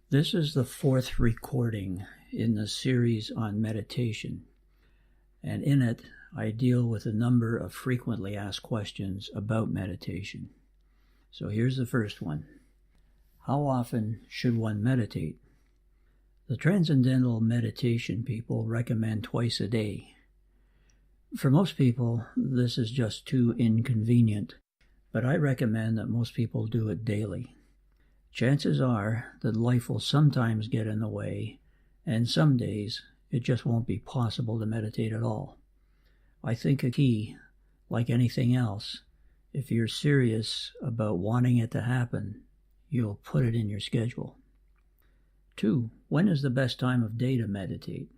This is the fourth recording in the series on meditation, and in it I deal with a number of frequently asked questions about meditation. So here's the first one. How often should one meditate? The Transcendental Meditation people recommend twice a day. For most people, this is just too inconvenient, but I recommend that most people do it daily. Chances are that life will sometimes get in the way, and some days it just won't be possible to meditate at all. I think a key, like anything else, if you're serious about wanting it to happen, you'll put it in your schedule. 2. When is the best time of day to meditate?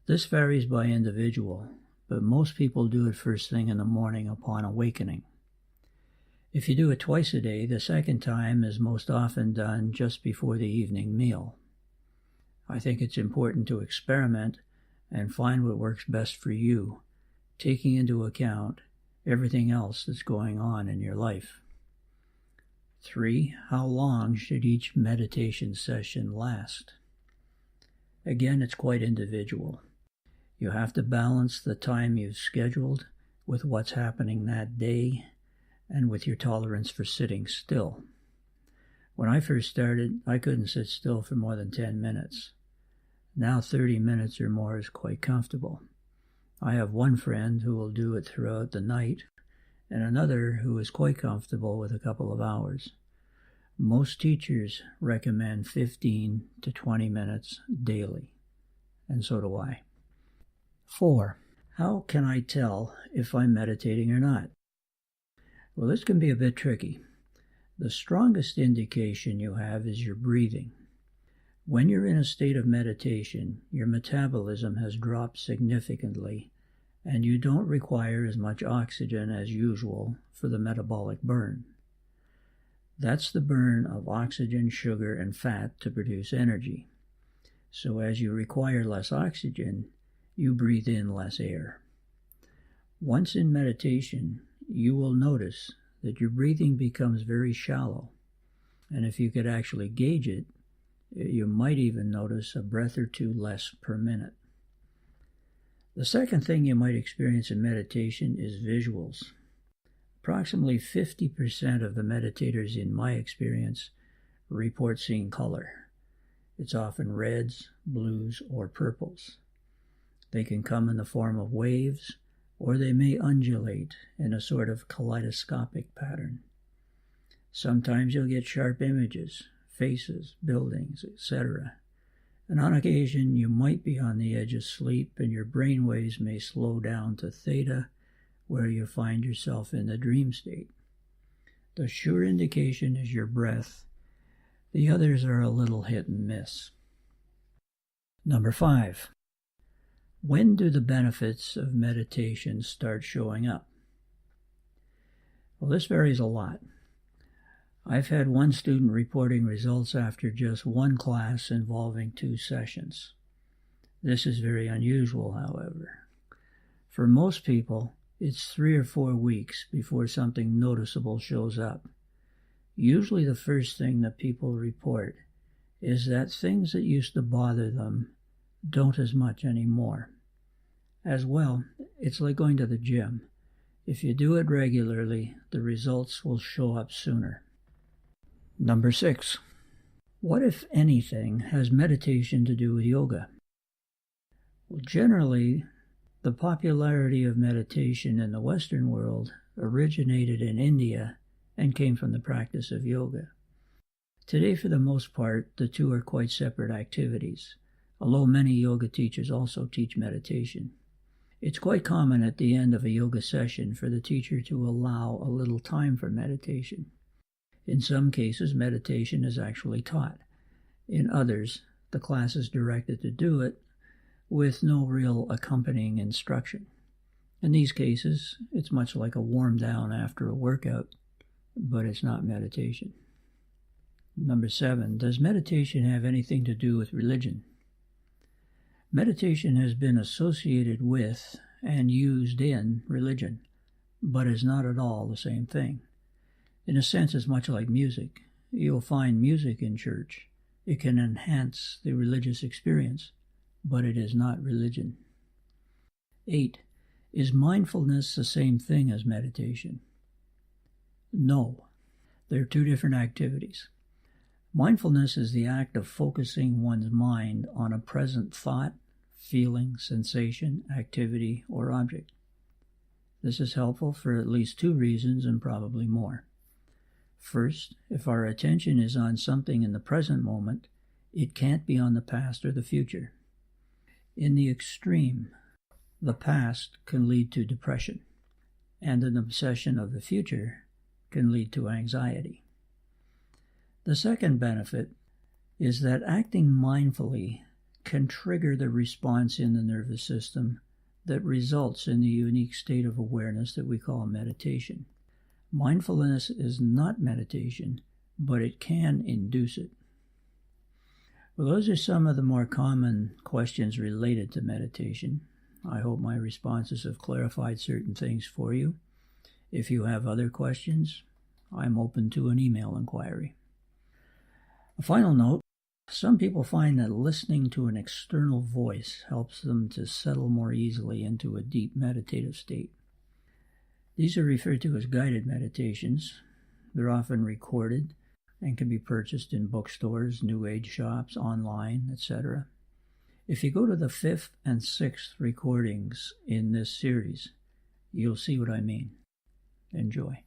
This varies by individual, but most people do it first thing in the morning upon awakening. If you do it twice a day, the second time is most often done just before the evening meal. I think it's important to experiment and find what works best for you, taking into account everything else that's going on in your life. 3. How long should each meditation session last? Again, it's quite individual. You have to balance the time you've scheduled with what's happening that day and with your tolerance for sitting still. When I first started, I couldn't sit still for more than 10 minutes. Now 30 minutes or more is quite comfortable. I have one friend who will do it throughout the night, and another who is quite comfortable with a couple of hours. Most teachers recommend 15 to 20 minutes daily, and so do I. 4. How can I tell if I'm meditating or not? Well, this can be a bit tricky. The strongest indication you have is your breathing. When you're in a state of meditation, your metabolism has dropped significantly, and you don't require as much oxygen as usual for the metabolic burn. That's the burn of oxygen, sugar, and fat to produce energy. So as you require less oxygen, you breathe in less air. Once in meditation, you will notice that your breathing becomes very shallow, and if you could actually gauge it, you might even notice a breath or two less per minute. The second thing you might experience in meditation is visuals. Approximately 50% of the meditators in my experience report seeing color. It's often reds, blues, or purples. They can come in the form of waves, or they may undulate in a sort of kaleidoscopic pattern. Sometimes you'll get sharp images, faces, buildings, etc. And on occasion you might be on the edge of sleep and your brain waves may slow down to theta, where you find yourself in the dream state. The sure indication is your breath. The others are a little hit and miss. 5. When do the benefits of meditation start showing up? Well, this varies a lot. I've had one student reporting results after just one class involving 2 sessions. This is very unusual, however. For most people, it's 3 or 4 weeks before something noticeable shows up. Usually the first thing that people report is that things that used to bother them don't as much anymore. As well, it's like going to the gym. If you do it regularly, the results will show up sooner. 6. What, if anything, has meditation to do with yoga? Well, generally, the popularity of meditation in the Western world originated in India and came from the practice of yoga. Today, for the most part, the two are quite separate activities, although many yoga teachers also teach meditation. It's quite common at the end of a yoga session for the teacher to allow a little time for meditation. In some cases, meditation is actually taught. In others, the class is directed to do it with no real accompanying instruction. In these cases, it's much like a warm down after a workout, but it's not meditation. 7. Does meditation have anything to do with religion? Meditation has been associated with and used in religion, but is not at all the same thing. In a sense, it's much like music. You'll find music in church. It can enhance the religious experience, but it is not religion. 8. Is mindfulness the same thing as meditation? No. They're two different activities. Mindfulness is the act of focusing one's mind on a present thought, feeling, sensation, activity, or object. This is helpful for at least two reasons and probably more. First, if our attention is on something in the present moment, it can't be on the past or the future. In the extreme, the past can lead to depression, and an obsession of the future can lead to anxiety. The second benefit is that acting mindfully can trigger the response in the nervous system that results in the unique state of awareness that we call meditation. Mindfulness is not meditation, but it can induce it. Well, those are some of the more common questions related to meditation. I hope my responses have clarified certain things for you. If you have other questions, I'm open to an email inquiry. A final note, some people find that listening to an external voice helps them to settle more easily into a deep meditative state. These are referred to as guided meditations. They're often recorded and can be purchased in bookstores, New Age shops, online, etc. If you go to the 5th and 6th recordings in this series, you'll see what I mean. Enjoy.